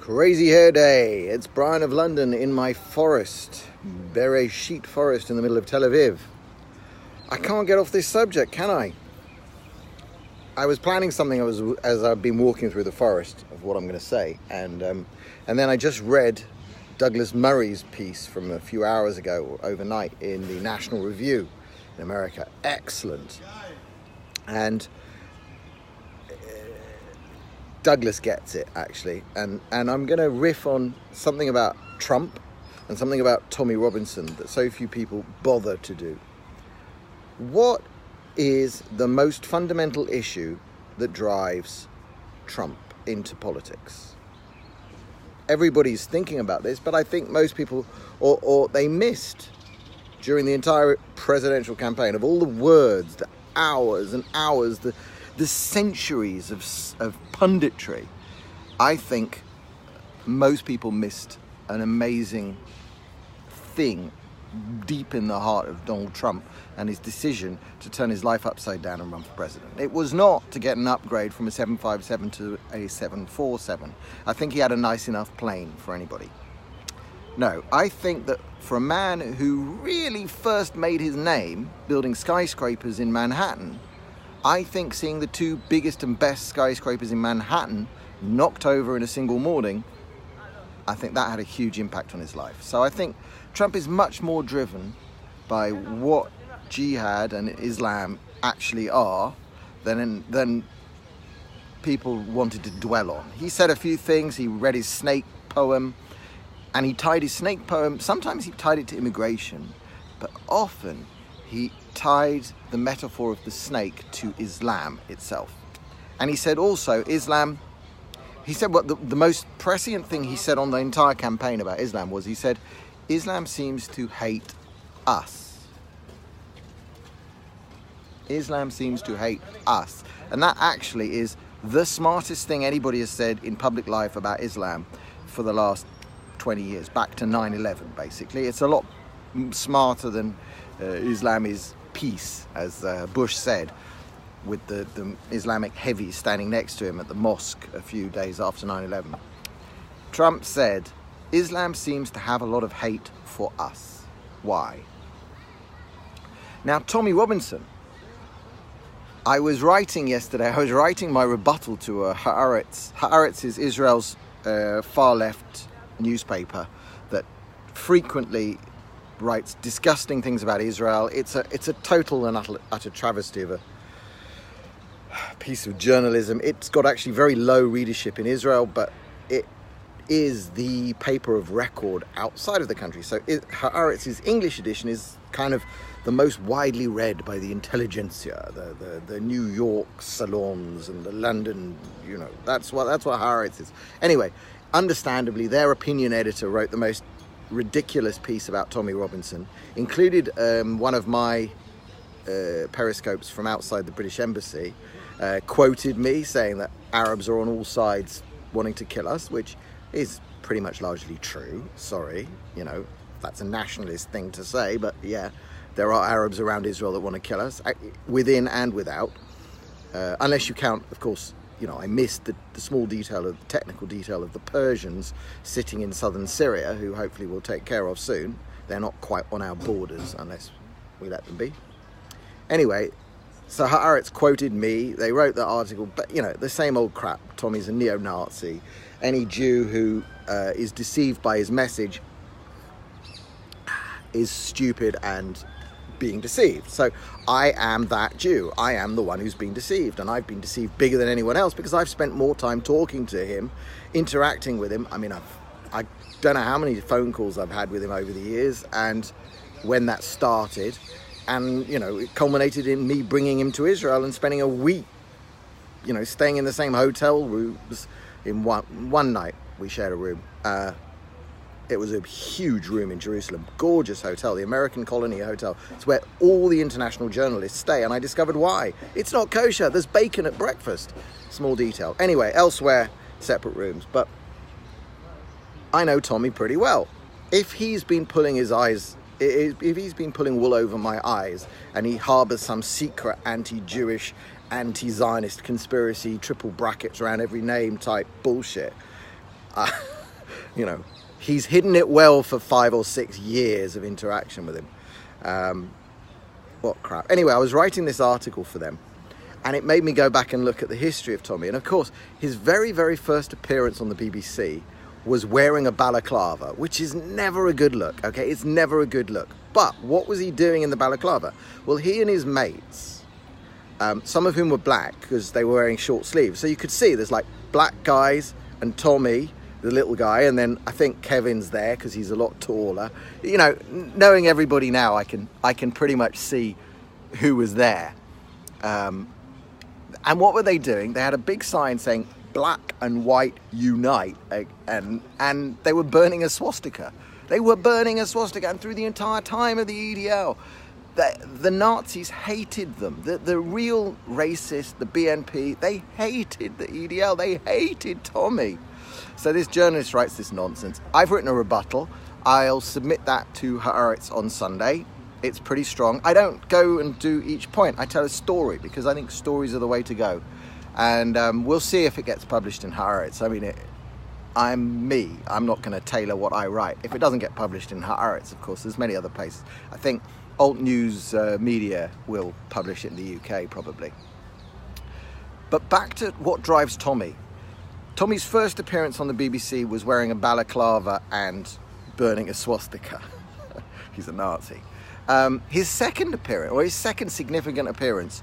Crazy hair day. It's Brian of London in my forest, Bereshit forest in the middle of Tel Aviv. I can't get off this subject, can I? I was planning something as I've been walking through the forest of what I'm going to say, and then I just read Douglas Murray's piece from a few hours ago, overnight, in the National Review in America. Excellent. And Douglas gets it, actually, and I'm going to riff on something about Trump and something about Tommy Robinson that so few people bother to do. What is the most fundamental issue that drives Trump into politics? Everybody's thinking about this, but I think most people, or they missed during the entire presidential campaign, of all the words, the hours and hours, the centuries of punditry, I think most people missed an amazing thing deep in the heart of Donald Trump and his decision to turn his life upside down and run for president. It was not to get an upgrade from a 757 to a 747. I think he had a nice enough plane for anybody. No, I think that for a man who really first made his name building skyscrapers in Manhattan, I think seeing the two biggest and best skyscrapers in Manhattan knocked over in a single morning, I think that had a huge impact on his life. So I think Trump is much more driven by what jihad and Islam actually are than people wanted to dwell on. He said a few things. He read his snake poem, and he tied his snake poem, sometimes he tied it to immigration, but often he tied the metaphor of the snake to Islam itself. And he said also, Islam, he said what the most prescient thing he said on the entire campaign about Islam was, he said, Islam seems to hate us. Islam seems to hate us. And that actually is the smartest thing anybody has said in public life about Islam for the last 20 years, back to 9/11 basically. It's a lot smarter than Islam is peace, as Bush said, with the Islamic heavies standing next to him at the mosque a few days after 9/11. Trump said, Islam seems to have a lot of hate for us. Why? Now, Tommy Robinson, I was writing my rebuttal to Haaretz. Haaretz is Israel's far-left newspaper that frequently writes disgusting things about Israel. It's a total and utter travesty of a piece of journalism. It's got actually very low readership in Israel, but it is the paper of record outside of the country. So Haaretz's English edition is kind of the most widely read by the intelligentsia, the New York salons and the London, that's what Haaretz is. Anyway, understandably, their opinion editor wrote the most ridiculous piece about Tommy Robinson, included one of my periscopes from outside the British Embassy, quoted me saying that Arabs are on all sides wanting to kill us, which is pretty much largely true. Sorry, that's a nationalist thing to say, but yeah, there are Arabs around Israel that want to kill us, within and without, unless you count, of course, I missed the small detail of the technical detail of the Persians sitting in southern Syria, who hopefully we'll take care of soon. They're not quite on our borders unless we let them be. Anyway, so Haaretz quoted me. They wrote the article, but the same old crap. Tommy's a neo-Nazi. Any Jew who is deceived by his message is stupid and being deceived. So I am that Jew. I am the one who's been deceived, and I've been deceived bigger than anyone else because I've spent more time talking to him, interacting with him. I mean, I don't know how many phone calls I've had with him over the years, and when that started, and it culminated in me bringing him to Israel and spending a week, staying in the same hotel rooms. In one night we shared a room. It was a huge room in Jerusalem, gorgeous hotel, the American Colony Hotel. It's where all the international journalists stay, and I discovered why. It's not kosher, there's bacon at breakfast. Small detail. Anyway, elsewhere, separate rooms. But I know Tommy pretty well. If he's been pulling wool over my eyes, and he harbours some secret anti-Jewish, anti-Zionist conspiracy, triple brackets around every name type bullshit, You know, he's hidden it well for 5 or 6 years of interaction with him. What crap. Anyway, I was writing this article for them, and it made me go back and look at the history of Tommy. And of course, his very, very first appearance on the BBC was wearing a balaclava, which is never a good look, okay? It's never a good look. But what was he doing in the balaclava? Well, he and his mates, some of whom were black because they were wearing short sleeves. So you could see there's like black guys and Tommy, the little guy, and then I think Kevin's there because he's a lot taller. You know, knowing everybody now, I can pretty much see who was there. And what were they doing? They had a big sign saying black and white unite, and they were burning a swastika. They were burning a swastika, and through the entire time of the EDL, the Nazis hated them. The real racists, the BNP, they hated the EDL. They hated Tommy. So this journalist writes this nonsense. I've written a rebuttal. I'll submit that to Haaretz on Sunday. It's pretty strong. I don't go and do each point. I tell a story because I think stories are the way to go. And we'll see if it gets published in Haaretz. I mean, I'm me. I'm not going to tailor what I write. If it doesn't get published in Haaretz, of course, there's many other places. I think Alt News Media will publish it in the UK, probably. But back to what drives Tommy. Tommy's first appearance on the BBC was wearing a balaclava and burning a swastika. He's a Nazi. His second appearance, or his second significant appearance,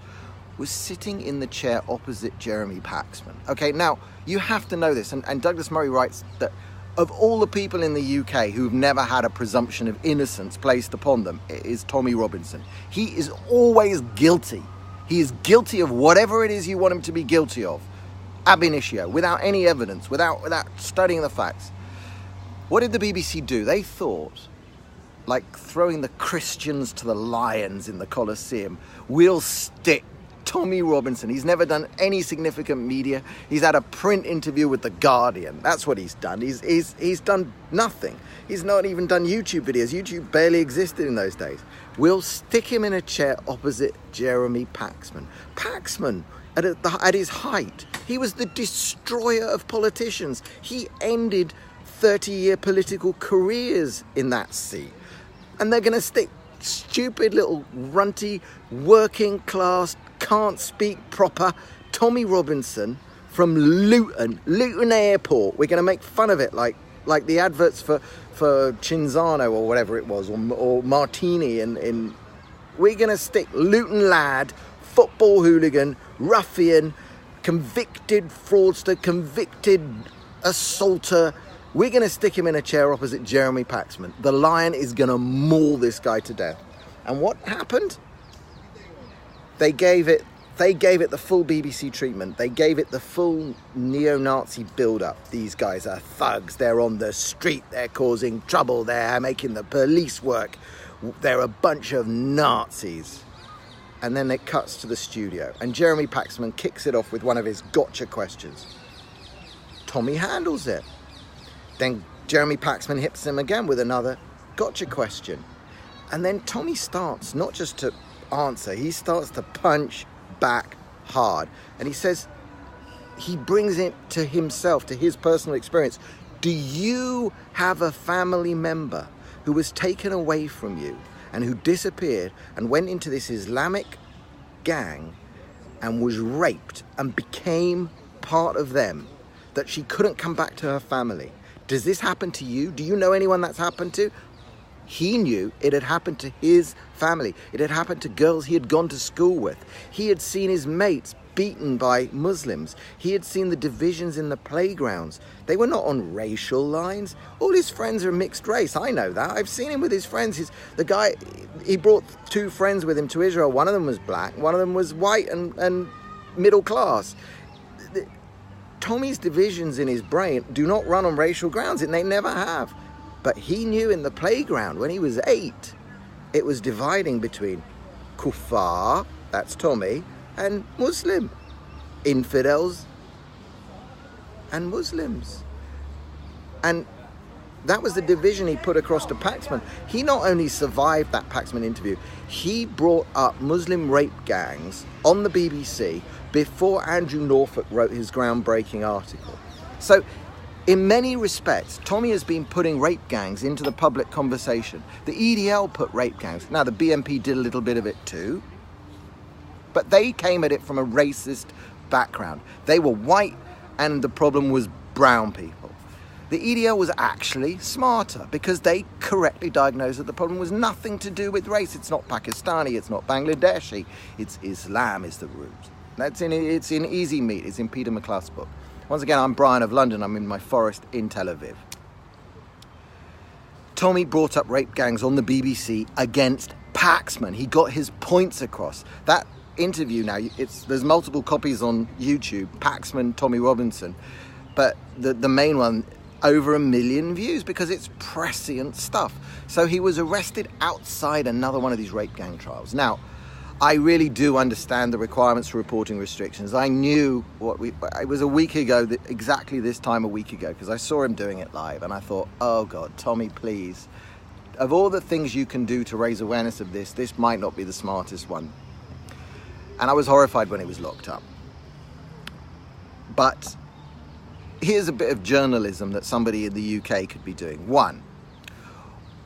was sitting in the chair opposite Jeremy Paxman. Okay, now, you have to know this, and Douglas Murray writes that of all the people in the UK who've never had a presumption of innocence placed upon them, it is Tommy Robinson. He is always guilty. He is guilty of whatever it is you want him to be guilty of. Ab initio, without any evidence, without studying the facts. What did the BBC do? They thought, like throwing the Christians to the lions in the Colosseum, we'll stick Tommy Robinson. He's never done any significant media. He's had a print interview with The Guardian. That's what he's done. He's done nothing. He's not even done YouTube videos. YouTube barely existed in those days. We'll stick him in a chair opposite Jeremy Paxman. Paxman, at his height, he was the destroyer of politicians. He ended 30-year political careers in that seat. And they're going to stick stupid little runty, working class, can't speak proper Tommy Robinson from Luton Airport. We're going to make fun of it like the adverts for Cinzano or whatever it was, or Martini. We're going to stick Luton lad, football hooligan, ruffian, convicted fraudster, convicted assaulter. We're going to stick him in a chair opposite Jeremy Paxman. The Lion is going to maul this guy to death. And what happened? They gave it the full BBC treatment. They gave it the full neo-Nazi build-up. These guys are thugs. They're on the street. They're causing trouble. They're making the police work. They're a bunch of Nazis. And then it cuts to the studio. And Jeremy Paxman kicks it off with one of his gotcha questions. Tommy handles it. Then Jeremy Paxman hits him again with another gotcha question. And then Tommy starts not just to answer, he starts to punch back hard. And he says, he brings it to himself, to his personal experience. Do you have a family member who was taken away from you and who disappeared and went into this Islamic gang and was raped and became part of them, that she couldn't come back to her family? Does this happen to you? Do you know anyone that's happened to? He knew it had happened to his family. It had happened to girls he had gone to school with. He had seen his mates beaten by Muslims. He had seen the divisions in the playgrounds. They were not on racial lines. All his friends are mixed race. I know that. I've seen him with his friends. The guy, he brought 2 friends with him to Israel. One of them was black. One of them was white and middle class. Tommy's divisions in his brain do not run on racial grounds, and they never have. But he knew in the playground when he was 8, it was dividing between kuffar, that's Tommy, and Muslim, infidels and Muslims. And that was the division he put across to Paxman. He not only survived that Paxman interview, he brought up Muslim rape gangs on the BBC before Andrew Norfolk wrote his groundbreaking article. So In many respects, Tommy has been putting rape gangs into the public conversation. The EDL put rape gangs. Now, the BNP did a little bit of it too, but they came at it from a racist background. They were white, and the problem was brown people. The EDL was actually smarter because they correctly diagnosed that the problem was nothing to do with race. It's not Pakistani, it's not Bangladeshi, it's Islam is the root. It's in Easy Meat, it's in Peter McClough's book. Once again, I'm Brian of London, I'm in my forest in Tel Aviv. Tommy brought up rape gangs on the BBC against Paxman. He got his points across. That interview now, there's multiple copies on YouTube, Paxman, Tommy Robinson, but the main one, over 1 million views because it's prescient stuff. So he was arrested outside another one of these rape gang trials. Now, I really do understand the requirements for reporting restrictions. I knew it was a week ago, exactly this time a week ago, because I saw him doing it live and I thought, oh God, Tommy, please. Of all the things you can do to raise awareness of this might not be the smartest one. And I was horrified when he was locked up. But here's a bit of journalism that somebody in the UK could be doing. One,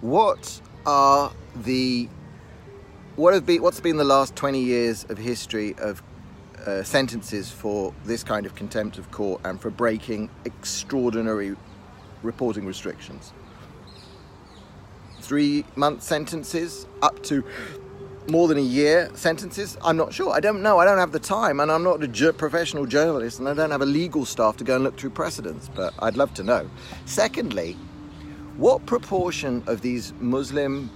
what's been the last 20 years of history of sentences for this kind of contempt of court and for breaking extraordinary reporting restrictions? 3-month sentences up to more than a year sentences? I'm not sure. I don't know. I don't have the time, and I'm not a professional journalist, and I don't have a legal staff to go and look through precedents, but I'd love to know. Secondly, what proportion of these Muslim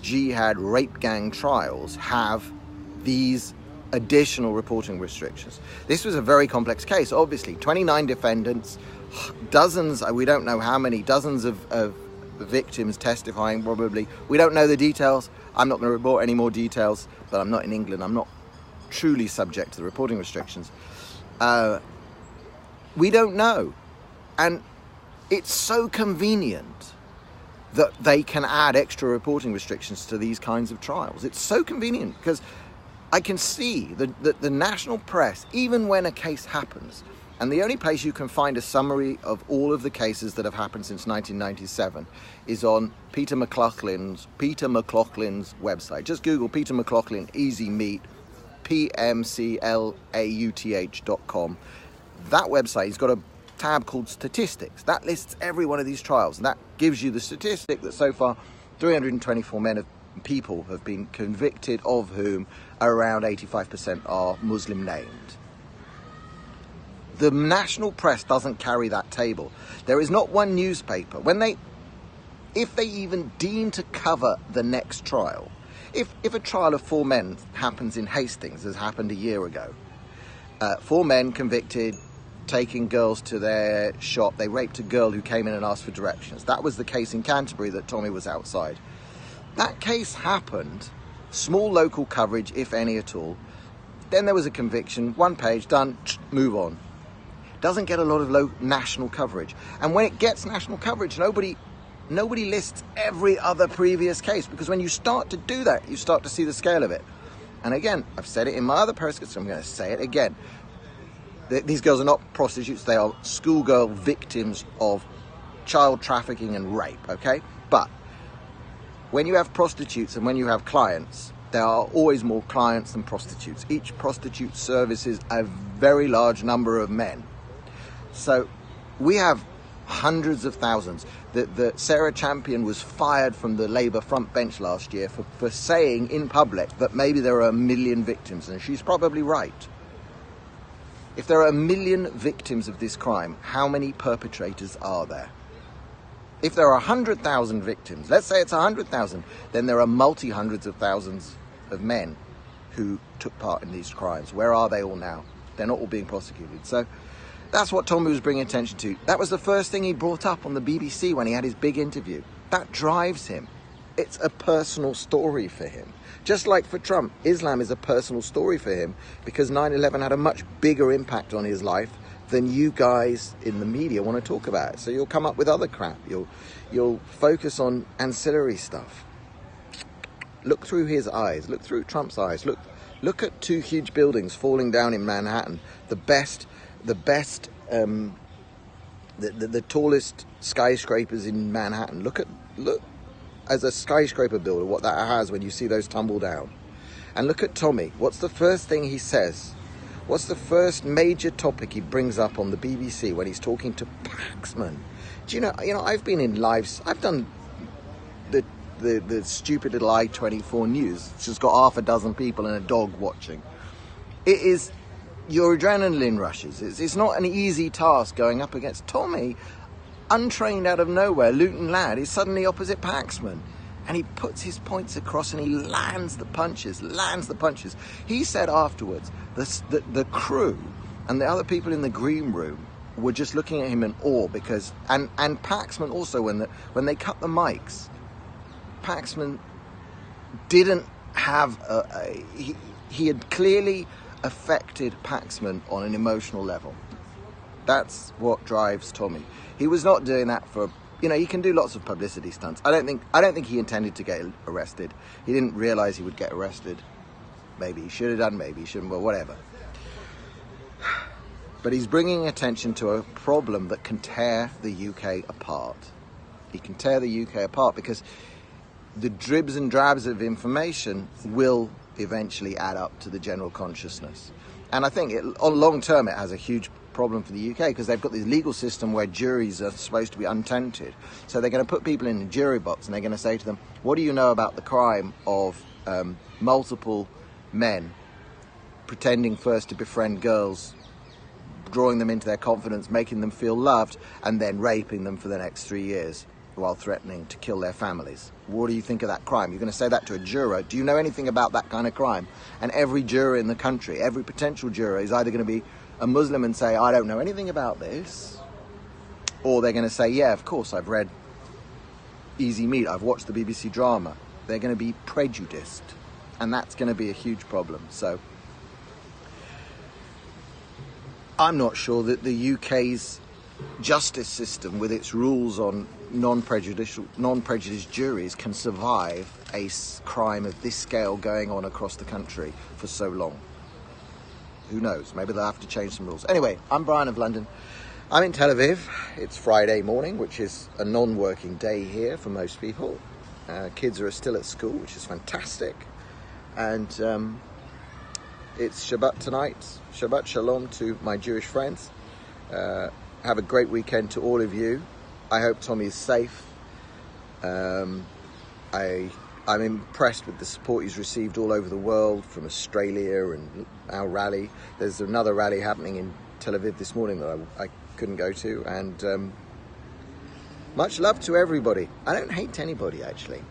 jihad rape gang trials have these additional reporting restrictions? This was a very complex case, obviously. 29 defendants, dozens, we don't know how many, dozens of victims testifying probably. We don't know the details. I'm not going to report any more details, but I'm not in England. I'm not truly subject to the reporting restrictions. We don't know. And it's so convenient that they can add extra reporting restrictions to these kinds of trials. It's so convenient because I can see that the national press, even when a case happens, and the only place you can find a summary of all of the cases that have happened since 1997 is on Peter McLaughlin's website. Just Google Peter McLaughlin, Easy Meat, PMCLAUTH.com. That website, he's got a tab called Statistics. That lists every one of these trials. And that gives you the statistic that so far 324 people have been convicted, of whom around 85% are Muslim named. The national press doesn't carry that table. There is not one newspaper, if they even deem to cover the next trial, if a trial of 4 men happens in Hastings, as happened a year ago, 4 men convicted, taking girls to their shop. They raped a girl who came in and asked for directions. That was the case in Canterbury that Tommy was outside. That case happened, small local coverage, if any at all. Then there was a conviction, 1 page, done, move on. Doesn't get a lot of national coverage. And when it gets national coverage, nobody lists every other previous case, because when you start to do that, you start to see the scale of it. And again, I've said it in my other posts, so I'm going to say it again. These girls are not prostitutes, they are schoolgirl victims of child trafficking and rape, okay? But when you have prostitutes and when you have clients, there are always more clients than prostitutes. Each prostitute services a very large number of men. So we have hundreds of thousands. The Sarah Champion was fired from the Labour front bench last year for saying in public that maybe there are 1 million victims, and she's probably right. If there are 1 million victims of this crime, how many perpetrators are there? If there are 100,000 victims, let's say it's 100,000, then there are multi-hundreds of thousands of men who took part in these crimes. Where are they all now? They're not all being prosecuted. So that's what Tommy was bringing attention to. That was the first thing he brought up on the BBC when he had his big interview. That drives him. It's a personal story for him. Just like for Trump, Islam is a personal story for him because 9/11 had a much bigger impact on his life than you guys in the media want to talk about. So you'll come up with other crap. You'll focus on ancillary stuff. Look through his eyes. Look through Trump's eyes. Look at 2 huge buildings falling down in Manhattan. The best the tallest skyscrapers in Manhattan. Look as a skyscraper builder, what that has when you see those tumble down. And look at Tommy. What's the first thing he says? What's the first major topic he brings up on the BBC when he's talking to Paxman? Do you know, I've been in lives, I've done the stupid little I-24 news, which has got half a dozen people and a dog watching. It is, your adrenaline rushes. It's not an easy task going up against Tommy, untrained out of nowhere, Luton lad, is suddenly opposite Paxman. And he puts his points across and he lands the punches. He said afterwards, the crew and the other people in the green room were just looking at him in awe because, and Paxman also, when they cut the mics, Paxman didn't have he had clearly affected Paxman on an emotional level. That's what drives Tommy. He was not doing that for, he can do lots of publicity stunts. I don't think he intended to get arrested. He didn't realize he would get arrested. Maybe he should have done, maybe he shouldn't, but whatever. But he's bringing attention to a problem that can tear the UK apart. He can tear the UK apart because the dribs and drabs of information will eventually add up to the general consciousness. And I think on long term it has a huge problem for the UK because they've got this legal system where juries are supposed to be untainted. So they're going to put people in a jury box and they're going to say to them, what do you know about the crime of multiple men pretending first to befriend girls, drawing them into their confidence, making them feel loved, and then raping them for the next 3 years while threatening to kill their families? What do you think of that crime? You're going to say that to a juror. Do you know anything about that kind of crime? And every juror in the country, every potential juror is either going to be a Muslim and say, I don't know anything about this, or they're going to say, yeah, of course, I've read Easy Meat, I've watched the BBC drama. They're going to be prejudiced, and that's going to be a huge problem. So I'm not sure that the UK's justice system, with its rules on non-prejudiced juries, can survive a crime of this scale going on across the country for so long. Who knows? Maybe they'll have to change some rules. Anyway, I'm Brian of London. I'm in Tel Aviv. It's Friday morning, which is a non-working day here for most people. Kids are still at school, which is fantastic. And it's Shabbat tonight. Shabbat Shalom to my Jewish friends. Have a great weekend to all of you. I hope Tommy is safe. I'm impressed with the support he's received all over the world, from Australia and our rally. There's another rally happening in Tel Aviv this morning that I couldn't go to. And much love to everybody. I don't hate anybody, actually.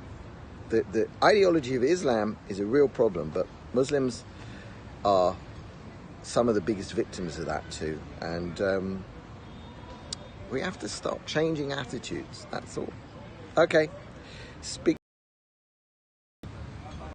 The ideology of Islam is a real problem, but Muslims are some of the biggest victims of that too. And we have to stop changing attitudes, that's all. Okay, speak.